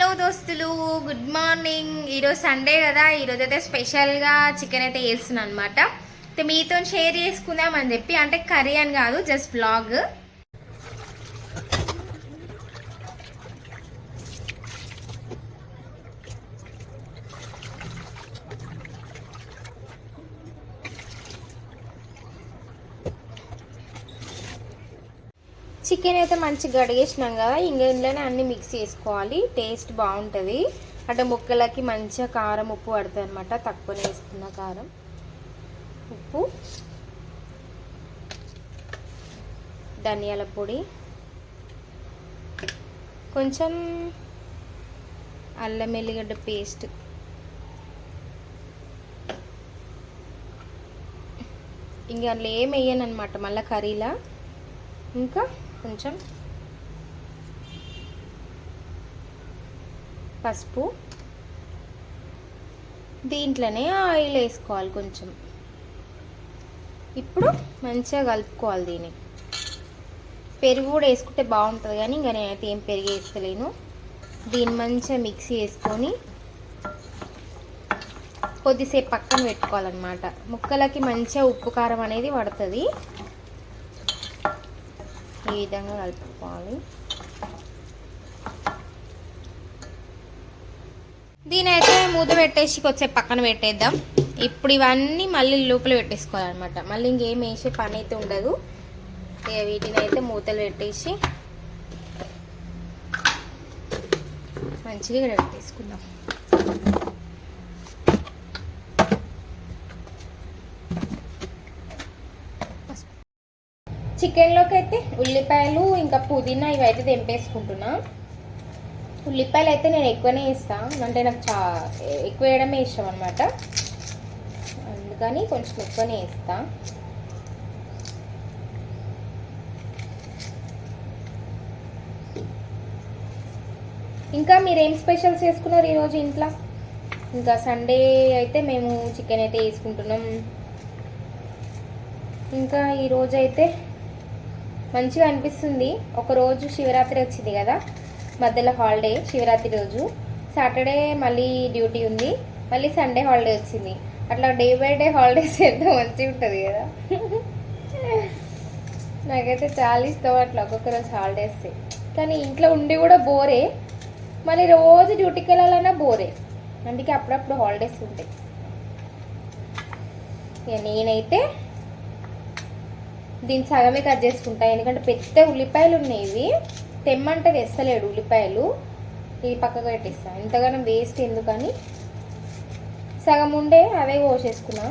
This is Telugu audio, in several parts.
హలో దోస్తులు, గుడ్ మార్నింగ్. ఈరోజు సండే కదా, ఈరోజు అయితే స్పెషల్గా చికెన్ అయితే చేస్తున్నాను అనమాట. మీతో షేర్ చేసుకుందాం అని చెప్పి, అంటే కర్రీ అని కాదు, జస్ట్ బ్లాగ్. చికెన్ అయితే మంచిగా కడిగేసినాం కదా, ఇందులోనే అన్ని మిక్స్ చేసుకోవాలి. టేస్ట్ బాగుంటుంది. అంటే ముక్కలకి మంచిగా కారం ఉప్పు పడుతుంది అనమాట. తక్కువనే వేస్తున్న కారం ఉప్పు, ధనియాల పొడి, కొంచెం అల్లం ఎల్లిగడ్డ పేస్ట్, ఇంకా అందులో ఏం వేయను అనమాట మళ్ళీ కర్రీలా. ఇంకా కొంచెం పసుపు, దీంట్లోనే ఆయిల్ వేసుకోవాలి కొంచెం. ఇప్పుడు మంచిగా కలుపుకోవాలి దీన్ని. పెరుగు కూడా వేసుకుంటే బాగుంటుంది, కానీ ఇంకా నేనైతే ఏం పెరుగు వేస్తలేను. దీన్ని మంచిగా మిక్సీ వేసుకొని కొద్దిసేపు పక్కన పెట్టుకోవాలన్నమాట. ముక్కలకి మంచిగా ఉప్పు కారం అనేది పడుతుంది. ఈ విధంగా కలుపుకోవాలి. దీనైతే మూత పెట్టేసి కొద్దిసేపు పక్కన పెట్టేద్దాం. ఇప్పుడు ఇవన్నీ మళ్ళీ లోపల పెట్టేసుకోవాలన్నమాట. మళ్ళీ ఇంకేం వేసే పని అయితే ఉండదు. వీటిని అయితే మూతలు పెట్టేసి మంచిగా ఇక్కడ పెట్టేసుకుందాం. చికెన్లోకి అయితే ఉల్లిపాయలు ఇంకా పుదీనా ఇవైతే తెంపేసుకుంటున్నా. ఉల్లిపాయలు అయితే నేను ఎక్కువనే వేస్తాను, అంటే నాకు ఎక్కువ వేయడమే ఇష్టం అనమాట. అందుకని కొంచెం ఎక్కువనే వేస్తా. ఇంకా మీరేం స్పెషల్స్ చేసుకున్నారు ఈరోజు ఇంట్లో? ఇంకా సండే అయితే మేము చికెన్ అయితే వేసుకుంటున్నాం. ఇంకా ఈరోజు అయితే మంచిగా అనిపిస్తుంది. ఒకరోజు శివరాత్రి వచ్చింది కదా, మధ్యలో హాలిడే శివరాత్రి రోజు. సాటర్డే మళ్ళీ డ్యూటీ ఉంది, మళ్ళీ సండే హాలిడే వచ్చింది. అట్లా డే బై డే హాలిడేస్ ఎంత మంచిగా ఉంటుంది కదా. నాకైతే చాలా ఇష్టం అట్లా ఒక్కొక్క రోజు హాలిడేస్. కానీ ఇంట్లో ఉండి కూడా బోరే, మళ్ళీ రోజు డ్యూటీకి వెళ్ళాలన్నా బోరే. అందుకే అప్పుడప్పుడు హాలిడేస్ ఉంటాయి. ఇక నేనైతే దీన్ని సగమే కట్ చేసుకుంటా, ఎందుకంటే పెద్ద ఉల్లిపాయలు ఉన్నాయి. ఇవి తెమ్మంటే తెస్తలేడు ఉల్లిపాయలు. ఇది పక్కకు పెట్టేస్తా, ఇంతగానో వేస్ట్ ఎందుకని సగం ఉండే అవే కోసేసుకున్నా.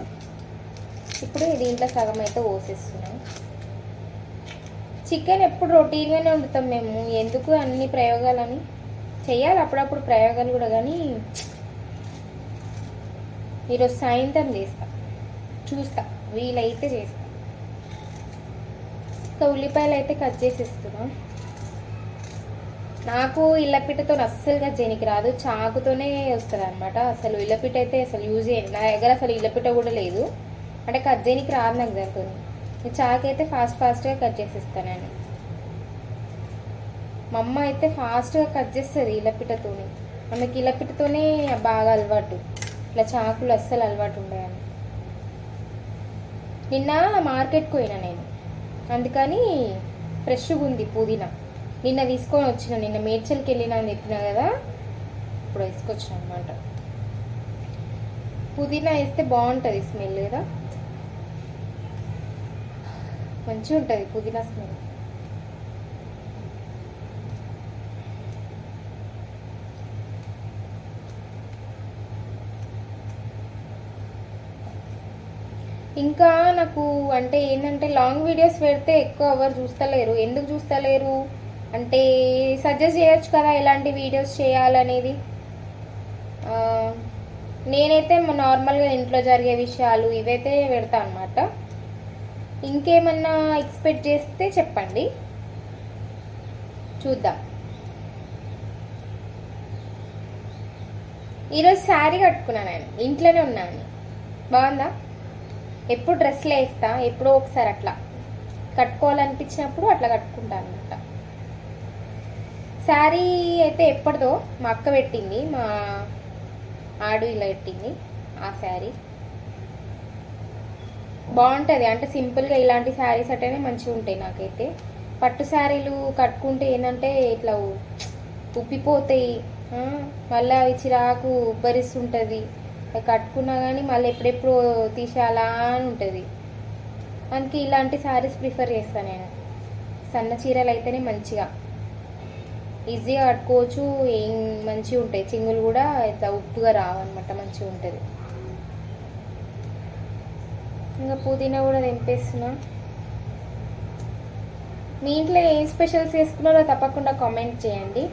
ఇప్పుడు దీంట్లో సగం అయితే కోసేస్తున్నా. చికెన్ ఎప్పుడు రొటీన్గానే వండుతాం మేము, ఎందుకు అన్ని ప్రయోగాలని చెయ్యాలి, అప్పుడప్పుడు ప్రయోగాలు కూడా. కానీ ఈరోజు సాయంత్రం చేస్తా, చూస్తా, వీలైతే చేస్తా. ఇంకా ఉల్లిపాయలు అయితే కట్ చేసేస్తున్నా. నాకు ఇల్లపిట్టతో అస్సలు కట్ చేయనికి రాదు, చాకుతోనే వస్తుంది అనమాట. అసలు ఇల్లపిట్ట అయితే అసలు యూజ్ చేయను, నా దగ్గర అసలు ఇల్లపిట్ట కూడా లేదు. అంటే కట్ చేయనికి రాదు నాకు దాంతో. చాకు అయితే ఫాస్ట్గా కట్ చేసేస్తాను నేను. మా అమ్మ అయితే ఫాస్ట్గా కట్ చేస్తుంది ఇల్లపిట్టతోని. ఆమెకి ఇల్లపిట్టతోనే బాగా అలవాటు, ఇట్లా చాకులు అస్సలు అలవాటు ఉండేయాలి. నిన్న మార్కెట్కి పోయినా నేను, అందుకని ఫ్రెష్గా ఉంది పుదీనా. నిన్న తీసుకొని వచ్చిన, నిన్న మేడ్చల్కి వెళ్ళినా అని చెప్పినా కదా, ఇప్పుడు వేసుకొచ్చిన అనమాట. పుదీనా వేస్తే బాగుంటుంది స్మెల్ కదా, మంచిగా ఉంటుంది పుదీనా స్మెల్. ఇంకా నాకు అంటే ఏంటంటే లాంగ్ వీడియోస్ పెడితే ఎక్కువ ఎవరు చూస్తలేరు. ఎందుకు చూస్తలేరు అంటే సజెస్ట్ చేయొచ్చు కదా ఎలాంటి వీడియోస్ చేయాలనేది. నేనైతే నార్మల్గా ఇంట్లో జరిగే విషయాలు ఇవైతే పెడతా అనమాట. ఇంకేమన్నా ఎక్స్పెక్ట్ చేస్తే చెప్పండి, చూద్దాం. ఈరోజు శారీ కట్టుకున్నాను, నేను ఇంట్లోనే ఉన్నాను. బాగుందా? ఎప్పుడు డ్రెస్లో వేస్తా, ఎప్పుడో ఒకసారి అట్లా కట్టుకోవాలనిపించినప్పుడు అట్లా కట్టుకుంటాను అనమాట. శారీ అయితే ఎప్పటిదో మా అక్క పెట్టింది, మా ఆడు ఇలా పెట్టింది ఆ శారీ. బాగుంటుంది అంటే సింపుల్గా ఇలాంటి శారీస్ అంటేనే మంచిగా ఉంటాయి నాకైతే. పట్టు శారీలు కట్టుకుంటే ఏంటంటే ఇట్లా ఉబ్బిపోతాయి, మళ్ళీ అవి చిరాకు ఉబ్బరిస్తుంటుంది. అవి కట్టుకున్నా కానీ మళ్ళీ ఎప్పుడెప్పుడు తీసేయాలా అని ఉంటుంది. అందుకే ఇలాంటి శారీస్ ప్రిఫర్ చేస్తాను నేను. సన్న చీరలు అయితేనే మంచిగా ఈజీగా కట్టుకోవచ్చు, ఏం మంచిగా ఉంటాయి, చింగులు కూడా ఇట్లా ఉప్పుగా రావన్నమాట, మంచిగా ఉంటుంది. ఇంకా పుదీనా కూడా తెంపేస్తున్నా. మీ ఇంట్లో ఏం స్పెషల్స్ చేసుకున్నారో తప్పకుండా కామెంట్ చేయండి.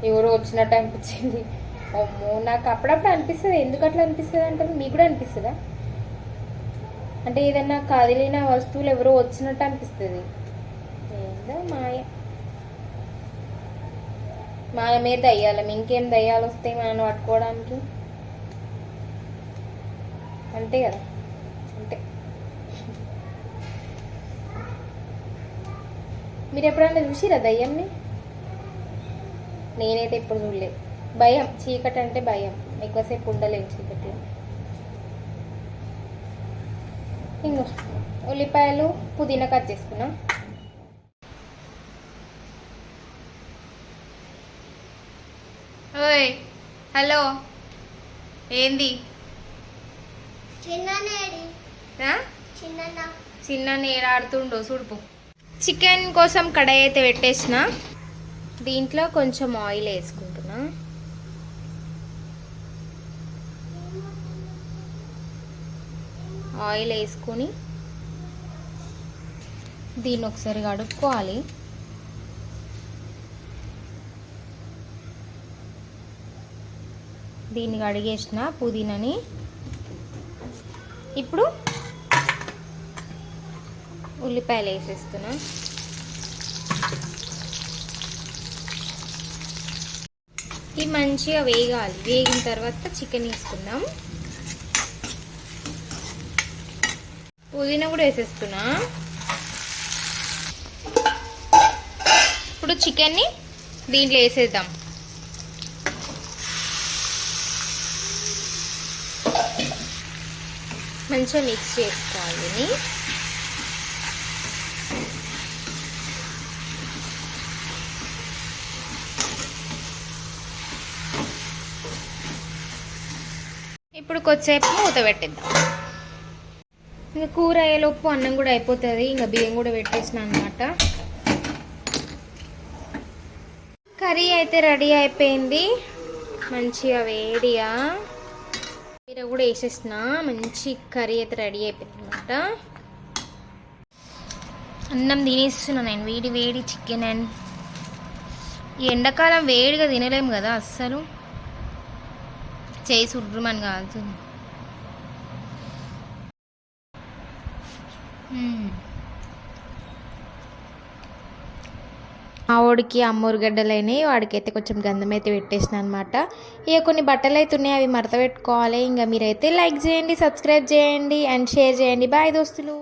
ఎవరో వచ్చినట్టు అనిపించింది. అమ్మో, నాకు అప్పుడప్పుడు అనిపిస్తుంది. ఎందుకు అట్లా అనిపిస్తుంది అంటే మీకు కూడా అనిపిస్తుందా? అంటే ఏదన్నా కదిలిన వస్తువులు ఎవరో వచ్చినట్టు అనిపిస్తుంది. ఏందో మాయ, మాయ మీద దయ్యాలం. ఇంకేం దయ్యాలు వస్తాయి మనం పట్టుకోవడానికి? అంతే కదా, అంతే. మీరు ఎప్పుడైనా చూసిరా దయ్యాన్ని? నేనైతే ఎప్పుడు చూడలేదు. భయం, చీకటి అంటే భయం, ఎక్కువసేపు ఉండలేము చీకట్లో. ఇంకో ఉల్లిపాయలు పుదీనా కట్ చేసుకున్నా. ఓయ్ హలో, ఏంది చిన్న నేరాడుతుండో చూడుపు. చికెన్ కోసం కడాయి అయితే పెట్టేసిన. దీంట్లో కొంచెం ఆయిల్ వేసుకుంటున్నా. ఆయిల్ వేసుకొని దీన్ని ఒకసారి కడుక్కోవాలి. దీన్ని కడిగేసిన పుదీనాని. ఇప్పుడు ఉల్లిపాయలు వేసేస్తున్నా. ఇవి మంచిగా వేగాలి. వేగిన తర్వాత చికెన్ వేసుకుందాం. పుదీనా కూడా వేసేస్తున్నా. ఇప్పుడు చికెన్ని దీంట్లో వేసేద్దాం. మంచిగా మిక్స్ చేసుకోవాలి. ఇప్పుడు కొద్దిసేపు మూత పెట్టేద్దాం. ఇంకా కూర అయ్యేలోపు అన్నం కూడా అయిపోతుంది. ఇంకా బియ్యం కూడా పెట్టేసిన అనమాట. కర్రీ అయితే రెడీ అయిపోయింది. మంచిగా వేడిగా కూర కూడా వేసేసిన. మంచి కర్రీ అయితే రెడీ అయిపోయింది అనమాట. అన్నం తినేస్తున్నా నేను. వేడి వేడి చికెన్. అండ్ ఈ ఎండాకాలం వేడిగా తినలేము కదా అస్సలు. చేయి సుడ్రుమని కాదు. మా వాడికి అమ్మూరుగడ్డలైనాయి. వాడికైతే కొంచెం గంధం అయితే పెట్టేసిన అనమాట. ఇక కొన్ని బట్టలు అయితే ఉన్నాయి, అవి మడత పెట్టుకోవాలి. ఇంకా మీరైతే లైక్ చేయండి, సబ్స్క్రైబ్ చేయండి అండ్ షేర్ చేయండి. బాయ్ దోస్తులు.